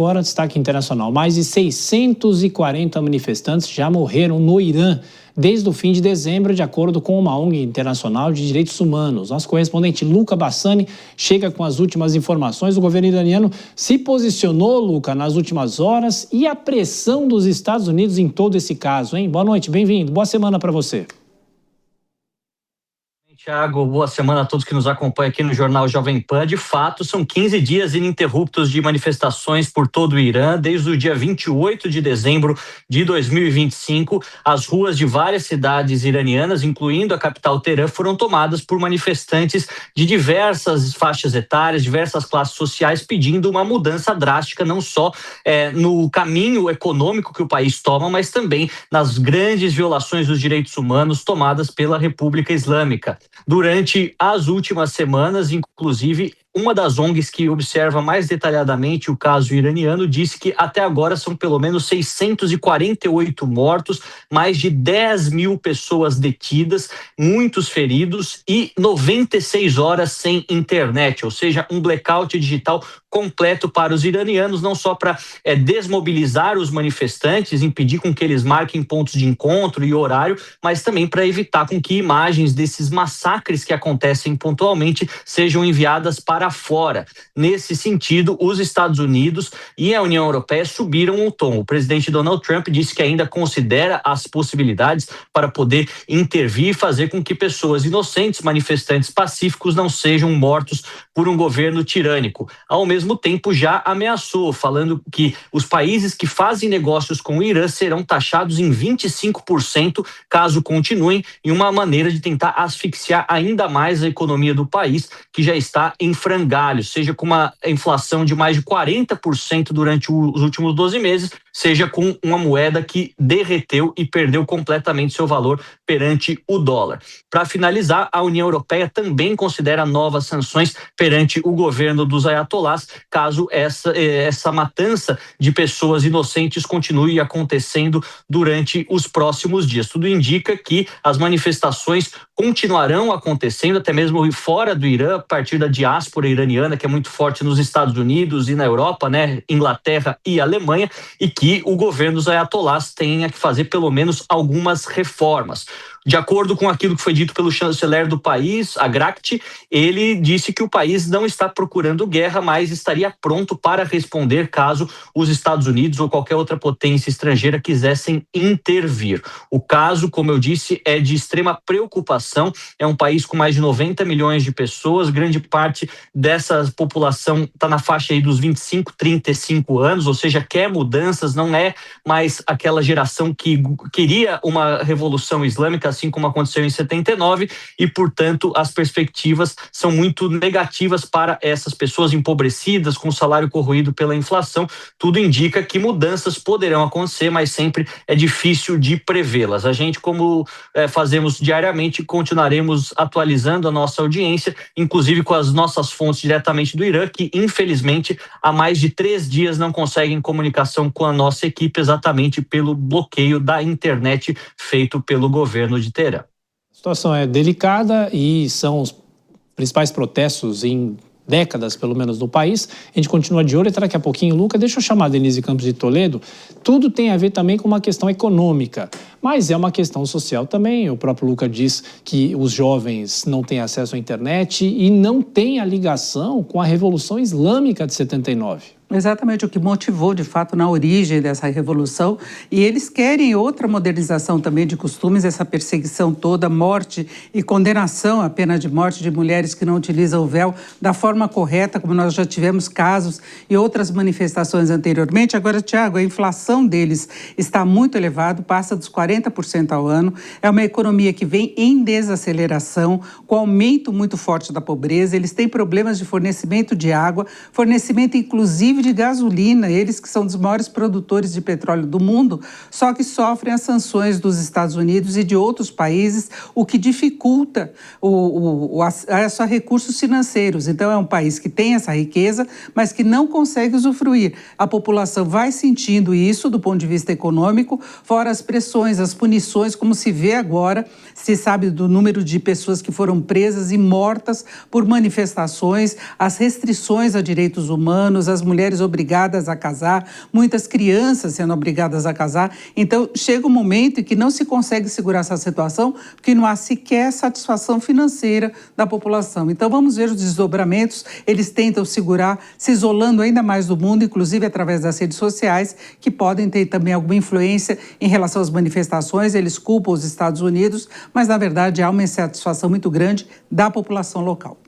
Agora, destaque internacional. Mais de 640 manifestantes já morreram no Irã desde o fim de dezembro, de acordo com uma ONG internacional de direitos humanos. Nosso correspondente Luca Bassani chega com as últimas informações. O governo iraniano se posicionou, Luca, nas últimas horas, e a pressão dos Estados Unidos em todo esse caso, hein? Boa noite, bem-vindo. Boa semana para você. Tiago, boa semana a todos que nos acompanham aqui no Jornal Jovem Pan. De fato, são 15 dias ininterruptos de manifestações por todo o Irã. Desde o dia 28 de dezembro de 2025, as ruas de várias cidades iranianas, incluindo a capital Teherã, foram tomadas por manifestantes de diversas faixas etárias, diversas classes sociais, pedindo uma mudança drástica, não só no caminho econômico que o país toma, mas também nas grandes violações dos direitos humanos tomadas pela República Islâmica. Durante as últimas semanas, inclusive, uma das ONGs que observa mais detalhadamente o caso iraniano disse que até agora são pelo menos 648 mortos, mais de 10 mil pessoas detidas, muitos feridos e 96 horas sem internet, ou seja, um blackout digital completo para os iranianos, não só para desmobilizar os manifestantes, impedir com que eles marquem pontos de encontro e horário, mas também para evitar com que imagens desses massacres que acontecem pontualmente sejam enviadas para fora. Nesse sentido, os Estados Unidos e a União Europeia subiram o tom. O presidente Donald Trump disse que ainda considera as possibilidades para poder intervir e fazer com que pessoas inocentes, manifestantes pacíficos, não sejam mortos por um governo tirânico. Ao mesmo tempo, já ameaçou, falando que os países que fazem negócios com o Irã serão taxados em 25% caso continuem, em uma maneira de tentar asfixiar ainda mais a economia do país, que já está em frangalhos, seja com uma inflação de mais de 40% durante os últimos 12 meses, seja com uma moeda que derreteu e perdeu completamente seu valor perante o dólar. Para finalizar, a União Europeia também considera novas sanções perante o governo dos ayatolás, caso essa matança de pessoas inocentes continue acontecendo durante os próximos dias. Tudo indica que as manifestações continuarão acontecendo, até mesmo fora do Irã, a partir da diáspora iraniana, que é muito forte nos Estados Unidos e na Europa, né, Inglaterra e Alemanha, e que o governo dos ayatolás tenha que fazer pelo menos algumas reformas. De acordo com aquilo que foi dito pelo chanceler do país, Agrakti, ele disse que o país não está procurando guerra, mas estaria pronto para responder caso os Estados Unidos ou qualquer outra potência estrangeira quisessem intervir. O caso, como eu disse, é de extrema preocupação. É um país com mais de 90 milhões de pessoas, grande parte dessa população está na faixa aí dos 25, 35 anos, ou seja, quer mudanças, não é mais aquela geração que queria uma revolução islâmica, assim como aconteceu em 79, e, portanto, as perspectivas são muito negativas para essas pessoas empobrecidas, com o salário corroído pela inflação. Tudo indica que mudanças poderão acontecer, mas sempre é difícil de prevê-las. A gente, como fazemos diariamente, continuaremos atualizando a nossa audiência, inclusive com as nossas fontes diretamente do Irã, que, infelizmente, há mais de 3 dias não conseguem comunicação com a nossa equipe, exatamente pelo bloqueio da internet feito pelo governo de Teherã. A situação é delicada e são os principais protestos em décadas, pelo menos, no país. A gente continua de olho e daqui a pouquinho, Luca, deixa eu chamar a Denise Campos de Toledo. Tudo tem a ver também com uma questão econômica, mas é uma questão social também. O próprio Luca diz que os jovens não têm acesso à internet e não têm a ligação com a Revolução Islâmica de 79. Exatamente o que motivou, de fato, na origem dessa revolução. E eles querem outra modernização também de costumes, essa perseguição toda, morte e condenação à pena de morte de mulheres que não utilizam o véu da forma correta, como nós já tivemos casos e outras manifestações anteriormente. Agora, Tiago, a inflação deles está muito elevada, passa dos 40% ao ano. É uma economia que vem em desaceleração, com aumento muito forte da pobreza. Eles têm problemas de fornecimento de água, fornecimento inclusive de gasolina, eles que são dos maiores produtores de petróleo do mundo, só que sofrem as sanções dos Estados Unidos e de outros países, o que dificulta o acesso a recursos financeiros. Então, é um país que tem essa riqueza, mas que não consegue usufruir. A população vai sentindo isso do ponto de vista econômico, fora as pressões as punições, como se vê agora, se sabe do número de pessoas que foram presas e mortas por manifestações, as restrições a direitos humanos, as mulheres obrigadas a casar, muitas crianças sendo obrigadas a casar. Então, chega um momento em que não se consegue segurar essa situação, porque não há sequer satisfação financeira da população. Então, vamos ver os desdobramentos. Eles tentam segurar, se isolando ainda mais do mundo, inclusive através das redes sociais, que podem ter também alguma influência em relação às manifestações. Eles culpam os Estados Unidos, mas, na verdade, há uma insatisfação muito grande da população local.